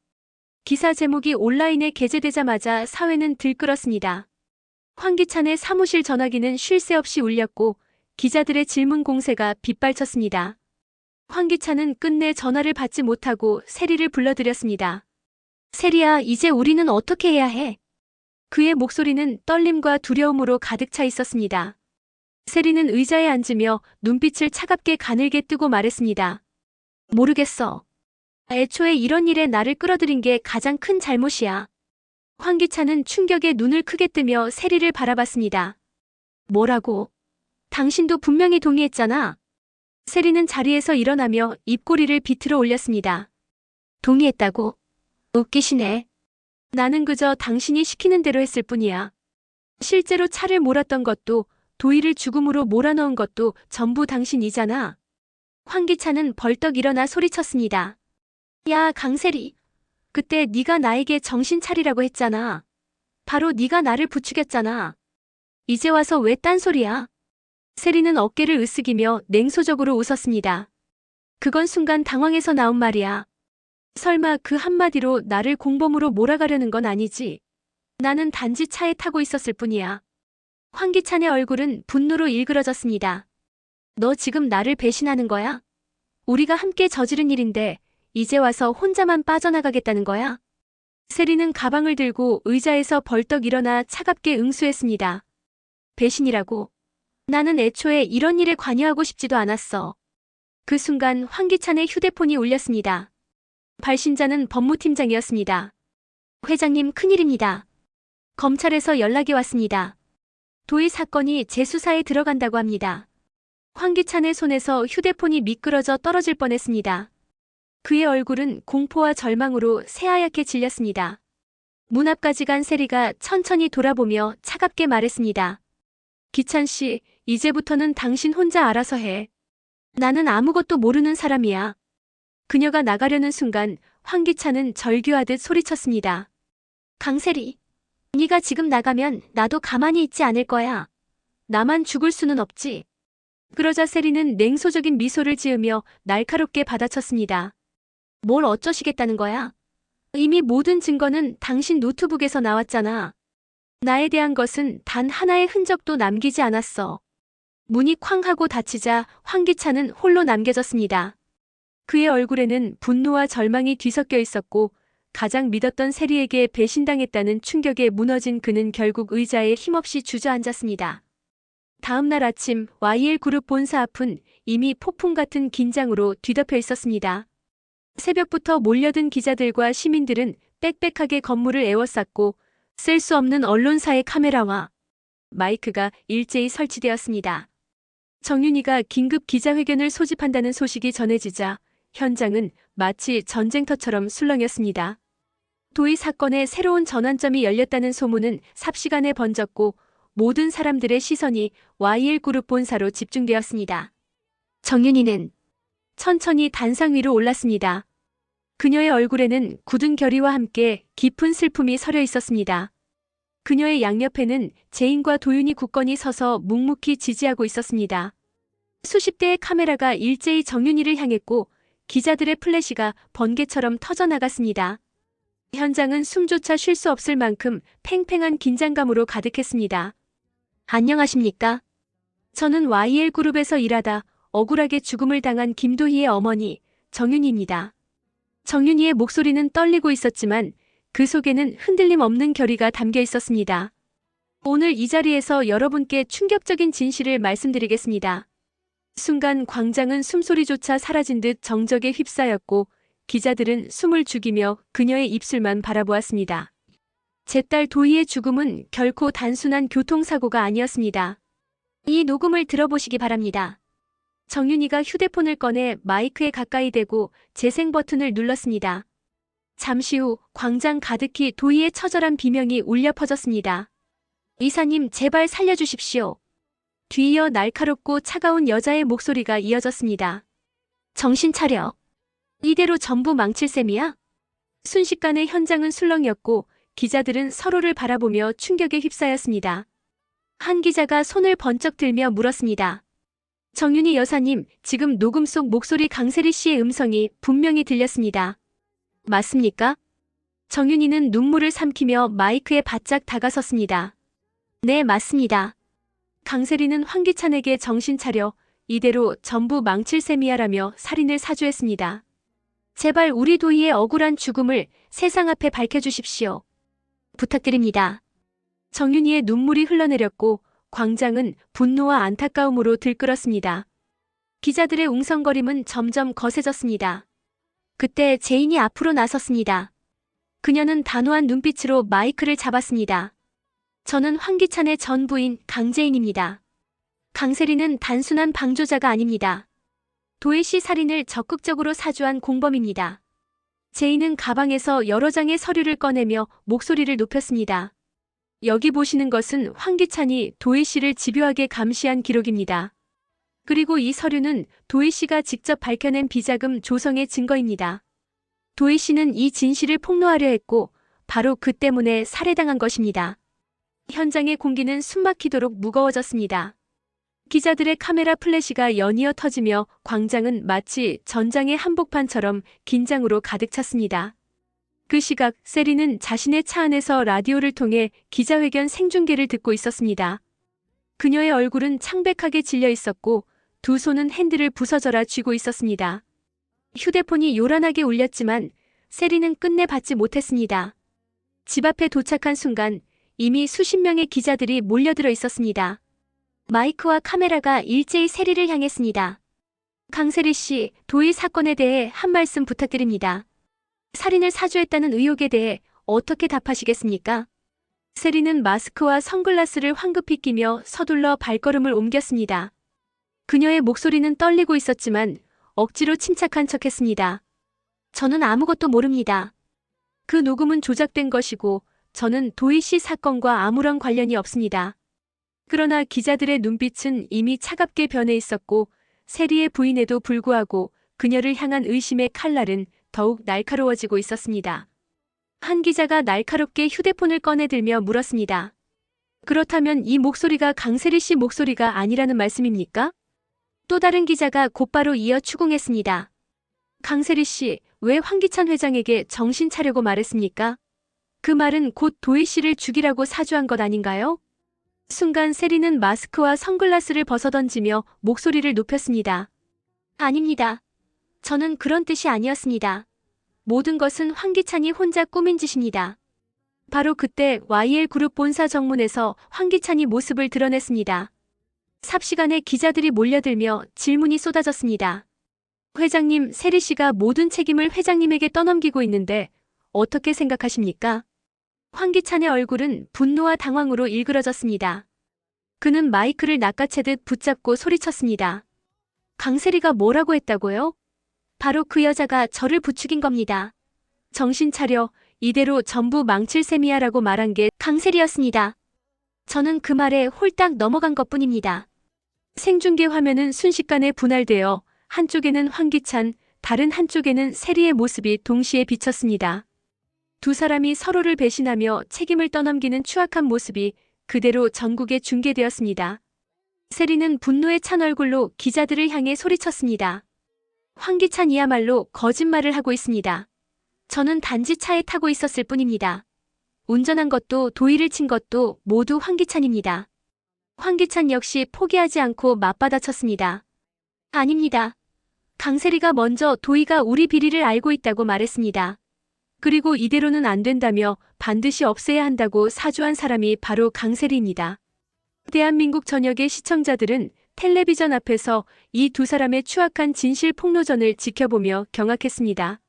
기사 제목이 온라인에 게재되자마자 사회는 들끓었습니다. 황기찬의 사무실 전화기는 쉴 새 없이 울렸고 기자들의 질문 공세가 빗발쳤습니다. 황기찬은 끝내 전화를 받지 못하고 세리를 불러들였습니다. 세리야, 이제 우리는 어떻게 해야 해? 그의 목소리는 떨림과 두려움으로 가득 차 있었습니다. 세리는 의자에 앉으며 눈빛을 차갑게 가늘게 뜨고 말했습니다. 모르겠어. 애초에 이런 일에 나를 끌어들인 게 가장 큰 잘못이야. 황기찬은 충격에 눈을 크게 뜨며 세리를 바라봤습니다. 뭐라고? 당신도 분명히 동의했잖아. 세리는 자리에서 일어나며 입꼬리를 비틀어 올렸습니다. 동의했다고? 웃기시네. 나는 그저 당신이 시키는 대로 했을 뿐이야. 실제로 차를 몰았던 것도 도희를 죽음으로 몰아넣은 것도 전부 당신이잖아. 황기찬은 벌떡 일어나 소리쳤습니다. 야, 강세리. 그때 네가 나에게 정신 차리라고 했잖아. 바로 네가 나를 부추겼잖아. 이제 와서 왜 딴소리야? 세리는 어깨를 으쓱이며 냉소적으로 웃었습니다. 그건 순간 당황해서 나온 말이야. 설마 그 한마디로 나를 공범으로 몰아가려는 건 아니지? 나는 단지 차에 타고 있었을 뿐이야. 황기찬의 얼굴은 분노로 일그러졌습니다. 너 지금 나를 배신하는 거야? 우리가 함께 저지른 일인데 이제 와서 혼자만 빠져나가겠다는 거야? 세리는 가방을 들고 의자에서 벌떡 일어나 차갑게 응수했습니다. 배신이라고? 나는 애초에 이런 일에 관여하고 싶지도 않았어. 그 순간 황기찬의 휴대폰이 울렸습니다. 발신자는 법무팀장이었습니다. 회장님, 큰일입니다. 검찰에서 연락이 왔습니다. 도의 사건이 재수사에 들어간다고 합니다. 황기찬의 손에서 휴대폰이 미끄러져 떨어질 뻔했습니다. 그의 얼굴은 공포와 절망으로 새하얗게 질렸습니다. 문 앞까지 간 세리가 천천히 돌아보며 차갑게 말했습니다. 기찬 씨, 이제부터는 당신 혼자 알아서 해. 나는 아무것도 모르는 사람이야. 그녀가 나가려는 순간 황기찬은 절규하듯 소리쳤습니다. 강세리, 네가 지금 나가면 나도 가만히 있지 않을 거야. 나만 죽을 수는 없지. 그러자 세리는 냉소적인 미소를 지으며 날카롭게 받아쳤습니다. 뭘 어쩌시겠다는 거야? 이미 모든 증거는 당신 노트북에서 나왔잖아. 나에 대한 것은 단 하나의 흔적도 남기지 않았어. 문이 쾅 하고 닫히자 황기찬은 홀로 남겨졌습니다. 그의 얼굴에는 분노와 절망이 뒤섞여 있었고 가장 믿었던 세리에게 배신당했다는 충격에 무너진 그는 결국 의자에 힘없이 주저앉았습니다. 다음 날 아침 YL그룹 본사 앞은 이미 폭풍 같은 긴장으로 뒤덮여 있었습니다. 새벽부터 몰려든 기자들과 시민들은 빽빽하게 건물을 에워쌌고 쓸 수 없는 언론사의 카메라와 마이크가 일제히 설치되었습니다. 정윤희가 긴급 기자회견을 소집한다는 소식이 전해지자 현장은 마치 전쟁터처럼 술렁였습니다. 도의 사건의 새로운 전환점이 열렸다는 소문은 삽시간에 번졌고 모든 사람들의 시선이 YL그룹 본사로 집중되었습니다. 정윤희는 천천히 단상 위로 올랐습니다. 그녀의 얼굴에는 굳은 결의와 함께 깊은 슬픔이 서려 있었습니다. 그녀의 양옆에는 재인과 도윤이 굳건히 서서 묵묵히 지지하고 있었습니다. 수십 대의 카메라가 일제히 정윤희를 향했고 기자들의 플래시가 번개처럼 터져나갔습니다. 현장은 숨조차 쉴 수 없을 만큼 팽팽한 긴장감으로 가득했습니다. 안녕하십니까? 저는 YL그룹에서 일하다 억울하게 죽음을 당한 김도희의 어머니 정윤희입니다. 정윤희의 목소리는 떨리고 있었지만 그 속에는 흔들림 없는 결의가 담겨 있었습니다. 오늘 이 자리에서 여러분께 충격적인 진실을 말씀드리겠습니다. 순간 광장은 숨소리조차 사라진 듯 정적에 휩싸였고 기자들은 숨을 죽이며 그녀의 입술만 바라보았습니다. 제 딸 도희의 죽음은 결코 단순한 교통사고가 아니었습니다. 이 녹음을 들어보시기 바랍니다. 정윤희가 휴대폰을 꺼내 마이크에 가까이 대고 재생 버튼을 눌렀습니다. 잠시 후 광장 가득히 도희의 처절한 비명이 울려 퍼졌습니다. 이사님, 제발 살려주십시오. 뒤이어 날카롭고 차가운 여자의 목소리가 이어졌습니다. 정신 차려. 이대로 전부 망칠 셈이야? 순식간에 현장은 술렁이었고 기자들은 서로를 바라보며 충격에 휩싸였습니다. 한 기자가 손을 번쩍 들며 물었습니다. 정윤희 여사님, 지금 녹음 속 목소리 강세리 씨의 음성이 분명히 들렸습니다. 맞습니까? 정윤희는 눈물을 삼키며 마이크에 바짝 다가섰습니다. 네, 맞습니다. 강세리는 황기찬에게 정신 차려 이대로 전부 망칠 셈이야라며 살인을 사주했습니다. 제발 우리 도희의 억울한 죽음을 세상 앞에 밝혀주십시오. 부탁드립니다. 정윤희의 눈물이 흘러내렸고 광장은 분노와 안타까움으로 들끓었습니다. 기자들의 웅성거림은 점점 거세졌습니다. 그때 제인이 앞으로 나섰습니다. 그녀는 단호한 눈빛으로 마이크를 잡았습니다. 저는 황기찬의 전 부인 강제인입니다. 강세리는 단순한 방조자가 아닙니다. 도희 씨 살인을 적극적으로 사주한 공범입니다. 제인은 가방에서 여러 장의 서류를 꺼내며 목소리를 높였습니다. 여기 보시는 것은 황기찬이 도희 씨를 집요하게 감시한 기록입니다. 그리고 이 서류는 도희 씨가 직접 밝혀낸 비자금 조성의 증거입니다. 도희 씨는 이 진실을 폭로하려 했고 바로 그 때문에 살해당한 것입니다. 현장의 공기는 숨막히도록 무거워졌습니다. 기자들의 카메라 플래시가 연이어 터지며 광장은 마치 전장의 한복판처럼 긴장으로 가득 찼습니다. 그 시각 세리는 자신의 차 안에서 라디오를 통해 기자회견 생중계를 듣고 있었습니다. 그녀의 얼굴은 창백하게 질려 있었고 두 손은 핸들을 부서져라 쥐고 있었습니다. 휴대폰이 요란하게 울렸지만 세리는 끝내 받지 못했습니다. 집 앞에 도착한 순간 이미 수십 명의 기자들이 몰려들어 있었습니다. 마이크와 카메라가 일제히 세리를 향했습니다. 강세리 씨, 도희 사건에 대해 한 말씀 부탁드립니다. 살인을 사주했다는 의혹에 대해 어떻게 답하시겠습니까? 세리는 마스크와 선글라스를 황급히 끼며 서둘러 발걸음을 옮겼습니다. 그녀의 목소리는 떨리고 있었지만 억지로 침착한 척했습니다. 저는 아무것도 모릅니다. 그 녹음은 조작된 것이고 저는 도희 씨 사건과 아무런 관련이 없습니다. 그러나 기자들의 눈빛은 이미 차갑게 변해 있었고 세리의 부인에도 불구하고 그녀를 향한 의심의 칼날은 더욱 날카로워지고 있었습니다. 한 기자가 날카롭게 휴대폰을 꺼내들며 물었습니다. 그렇다면 이 목소리가 강세리 씨 목소리가 아니라는 말씀입니까? 또 다른 기자가 곧바로 이어 추궁했습니다. 강세리 씨, 왜 황기찬 회장에게 정신 차려고 말했습니까? 그 말은 곧 도희 씨를 죽이라고 사주한 것 아닌가요? 순간 세리는 마스크와 선글라스를 벗어던지며 목소리를 높였습니다. 아닙니다. 저는 그런 뜻이 아니었습니다. 모든 것은 황기찬이 혼자 꾸민 짓입니다. 바로 그때 YL그룹 본사 정문에서 황기찬이 모습을 드러냈습니다. 삽시간에 기자들이 몰려들며 질문이 쏟아졌습니다. 회장님, 세리 씨가 모든 책임을 회장님에게 떠넘기고 있는데 어떻게 생각하십니까? 황기찬의 얼굴은 분노와 당황으로 일그러졌습니다. 그는 마이크를 낚아채듯 붙잡고 소리쳤습니다. 강세리가 뭐라고 했다고요? 바로 그 여자가 저를 부추긴 겁니다. 정신 차려, 이대로 전부 망칠 셈이야라고 말한 게 강세리였습니다. 저는 그 말에 홀딱 넘어간 것뿐입니다. 생중계 화면은 순식간에 분할되어 한쪽에는 황기찬, 다른 한쪽에는 세리의 모습이 동시에 비쳤습니다. 두 사람이 서로를 배신하며 책임을 떠넘기는 추악한 모습이 그대로 전국에 중계되었습니다. 세리는 분노에 찬 얼굴로 기자들을 향해 소리쳤습니다. 황기찬이야말로 거짓말을 하고 있습니다. 저는 단지 차에 타고 있었을 뿐입니다. 운전한 것도 도희를 친 것도 모두 황기찬입니다. 황기찬 역시 포기하지 않고 맞받아쳤습니다. 아닙니다. 강세리가 먼저 도희가 우리 비리를 알고 있다고 말했습니다. 그리고 이대로는 안 된다며 반드시 없애야 한다고 사주한 사람이 바로 강세리입니다. 대한민국 전역의 시청자들은 텔레비전 앞에서 이 두 사람의 추악한 진실 폭로전을 지켜보며 경악했습니다.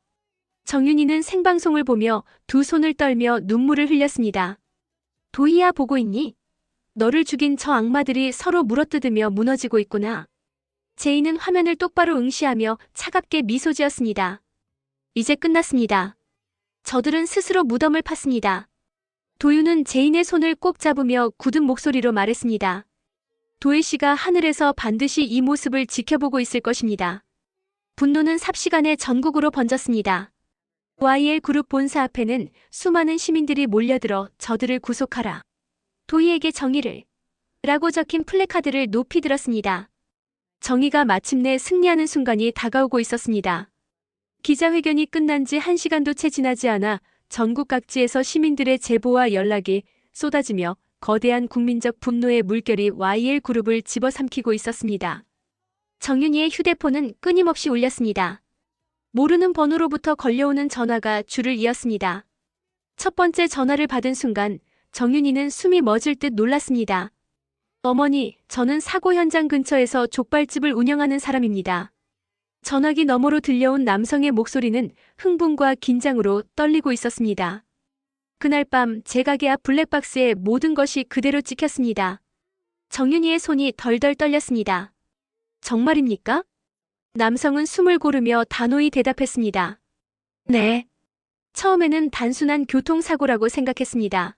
정윤희는 생방송을 보며 두 손을 떨며 눈물을 흘렸습니다. 도희야, 보고 있니? 너를 죽인 저 악마들이 서로 물어뜯으며 무너지고 있구나. 제인은 화면을 똑바로 응시하며 차갑게 미소 지었습니다. 이제 끝났습니다. 저들은 스스로 무덤을 팠습니다. 도윤은 제인의 손을 꼭 잡으며 굳은 목소리로 말했습니다. 도희 씨가 하늘에서 반드시 이 모습을 지켜보고 있을 것입니다. 분노는 삽시간에 전국으로 번졌습니다. YL그룹 본사 앞에는 수많은 시민들이 몰려들어 저들을 구속하라. 도희에게 정의를. 라고 적힌 플래카드를 높이 들었습니다. 정의가 마침내 승리하는 순간이 다가오고 있었습니다. 기자회견이 끝난 지 1시간도 채 지나지 않아 전국 각지에서 시민들의 제보와 연락이 쏟아지며 거대한 국민적 분노의 물결이 YL그룹을 집어삼키고 있었습니다. 정윤희의 휴대폰은 끊임없이 울렸습니다. 모르는 번호로부터 걸려오는 전화가 줄을 이었습니다. 첫 번째 전화를 받은 순간 정윤희는 숨이 멎을 듯 놀랐습니다. 어머니, 저는 사고 현장 근처에서 족발집을 운영하는 사람입니다. 전화기 너머로 들려온 남성의 목소리는 흥분과 긴장으로 떨리고 있었습니다. 그날 밤 제 가게 앞 블랙박스에 모든 것이 그대로 찍혔습니다. 정윤희의 손이 덜덜 떨렸습니다. 정말입니까? 남성은 숨을 고르며 단호히 대답했습니다. 네. 처음에는 단순한 교통사고라고 생각했습니다.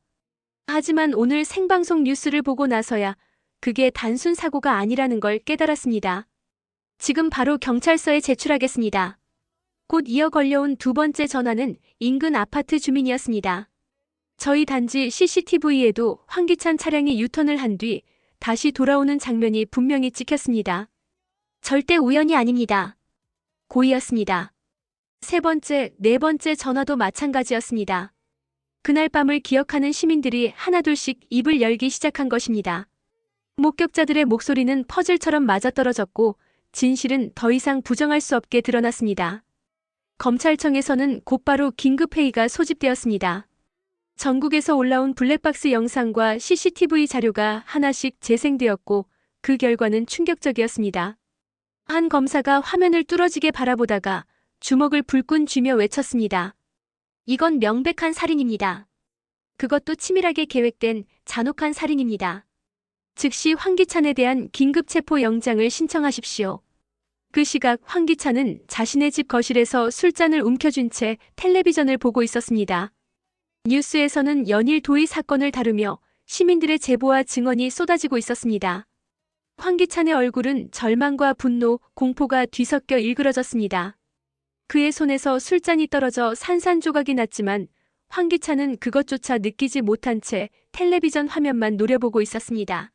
하지만 오늘 생방송 뉴스를 보고 나서야 그게 단순 사고가 아니라는 걸 깨달았습니다. 지금 바로 경찰서에 제출하겠습니다. 곧 이어 걸려온 두 번째 전화는 인근 아파트 주민이었습니다. 저희 단지 CCTV에도 황기찬 차량이 유턴을 한 뒤 다시 돌아오는 장면이 분명히 찍혔습니다. 절대 우연이 아닙니다. 고의였습니다. 세 번째, 네 번째 전화도 마찬가지였습니다. 그날 밤을 기억하는 시민들이 하나둘씩 입을 열기 시작한 것입니다. 목격자들의 목소리는 퍼즐처럼 맞아떨어졌고 진실은 더 이상 부정할 수 없게 드러났습니다. 검찰청에서는 곧바로 긴급회의가 소집되었습니다. 전국에서 올라온 블랙박스 영상과 CCTV 자료가 하나씩 재생되었고 그 결과는 충격적이었습니다. 한 검사가 화면을 뚫어지게 바라보다가 주먹을 불끈 쥐며 외쳤습니다. 이건 명백한 살인입니다. 그것도 치밀하게 계획된 잔혹한 살인입니다. 즉시 황기찬에 대한 긴급 체포 영장을 신청하십시오. 그 시각 황기찬은 자신의 집 거실에서 술잔을 움켜쥔 채 텔레비전을 보고 있었습니다. 뉴스에서는 연일 도의 사건을 다루며 시민들의 제보와 증언이 쏟아지고 있었습니다. 황기찬의 얼굴은 절망과 분노, 공포가 뒤섞여 일그러졌습니다. 그의 손에서 술잔이 떨어져 산산조각이 났지만 황기찬은 그것조차 느끼지 못한 채 텔레비전 화면만 노려보고 있었습니다.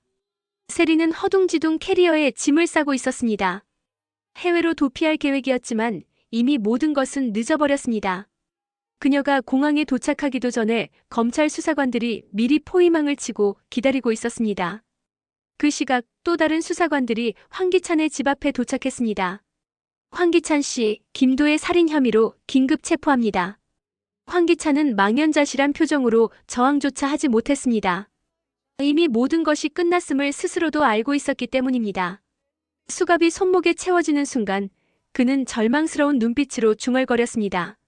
세리는 허둥지둥 캐리어에 짐을 싸고 있었습니다. 해외로 도피할 계획이었지만 이미 모든 것은 늦어버렸습니다. 그녀가 공항에 도착하기도 전에 검찰 수사관들이 미리 포위망을 치고 기다리고 있었습니다. 그 시각 또 다른 수사관들이 황기찬의 집 앞에 도착했습니다. 황기찬 씨, 김도의 살인 혐의로 긴급 체포합니다. 황기찬은 망연자실한 표정으로 저항조차 하지 못했습니다. 이미 모든 것이 끝났음을 스스로도 알고 있었기 때문입니다. 수갑이 손목에 채워지는 순간 그는 절망스러운 눈빛으로 중얼거렸습니다.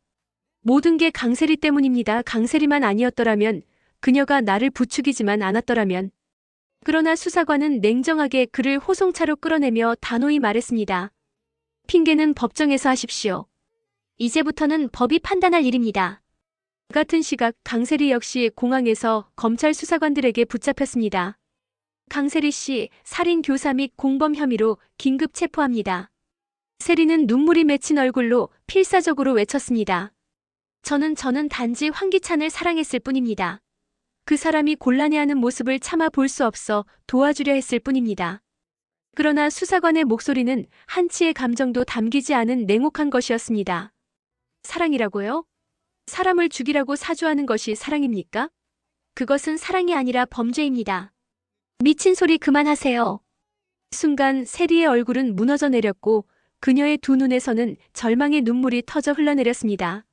모든 게 강세리 때문입니다. 강세리만 아니었더라면, 그녀가 나를 부추기지만 않았더라면. 그러나 수사관은 냉정하게 그를 호송차로 끌어내며 단호히 말했습니다. 핑계는 법정에서 하십시오. 이제부터는 법이 판단할 일입니다. 같은 시각 강세리 역시 공항에서 검찰 수사관들에게 붙잡혔습니다. 강세리 씨, 살인 교사 및 공범 혐의로 긴급 체포합니다. 세리는 눈물이 맺힌 얼굴로 필사적으로 외쳤습니다. 저는 단지 황기찬을 사랑했을 뿐입니다. 그 사람이 곤란해하는 모습을 참아 볼 수 없어 도와주려 했을 뿐입니다. 그러나 수사관의 목소리는 한치의 감정도 담기지 않은 냉혹한 것이었습니다. 사랑이라고요? 사람을 죽이라고 사주하는 것이 사랑입니까? 그것은 사랑이 아니라 범죄입니다. 미친 소리 그만하세요. 순간 세리의 얼굴은 무너져 내렸고 그녀의 두 눈에서는 절망의 눈물이 터져 흘러내렸습니다.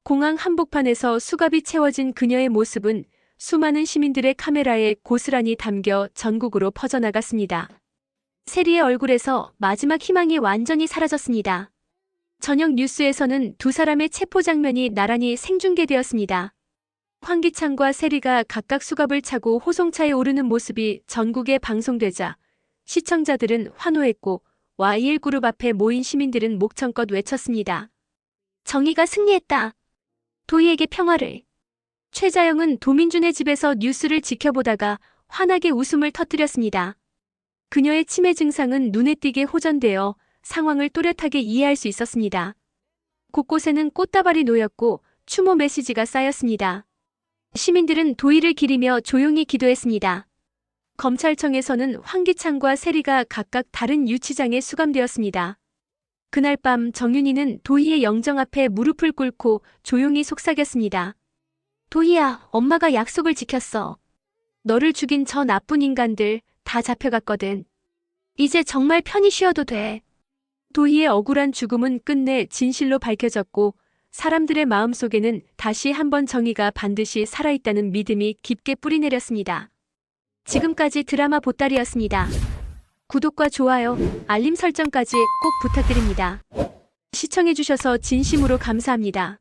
공항 한복판에서 수갑이 채워진 그녀의 모습은 수많은 시민들의 카메라에 고스란히 담겨 전국으로 퍼져나갔습니다. 세리의 얼굴에서 마지막 희망이 완전히 사라졌습니다. 저녁 뉴스에서는 두 사람의 체포 장면이 나란히 생중계되었습니다. 황기찬과 세리가 각각 수갑을 차고 호송차에 오르는 모습이 전국에 방송되자 시청자들은 환호했고 YL그룹 앞에 모인 시민들은 목청껏 외쳤습니다. 정의가 승리했다. 도희에게 평화를. 최자영은 도민준의 집에서 뉴스를 지켜보다가 환하게 웃음을 터뜨렸습니다. 그녀의 치매 증상은 눈에 띄게 호전되어 상황을 또렷하게 이해할 수 있었습니다. 곳곳에는 꽃다발이 놓였고 추모 메시지가 쌓였습니다. 시민들은 도의를 기리며 조용히 기도했습니다. 검찰청에서는 황기찬과 세리가 각각 다른 유치장에 수감되었습니다. 그날 밤 정윤이는 도희의 영정 앞에 무릎을 꿇고 조용히 속삭였습니다. 도희야, 엄마가 약속을 지켰어. 너를 죽인 저 나쁜 인간들 다 잡혀갔거든. 이제 정말 편히 쉬어도 돼. 도희의 억울한 죽음은 끝내 진실로 밝혀졌고 사람들의 마음속에는 다시 한번 정의가 반드시 살아있다는 믿음이 깊게 뿌리내렸습니다. 지금까지 드라마 보따리였습니다. 구독과 좋아요, 알림 설정까지 꼭 부탁드립니다. 시청해주셔서 진심으로 감사합니다.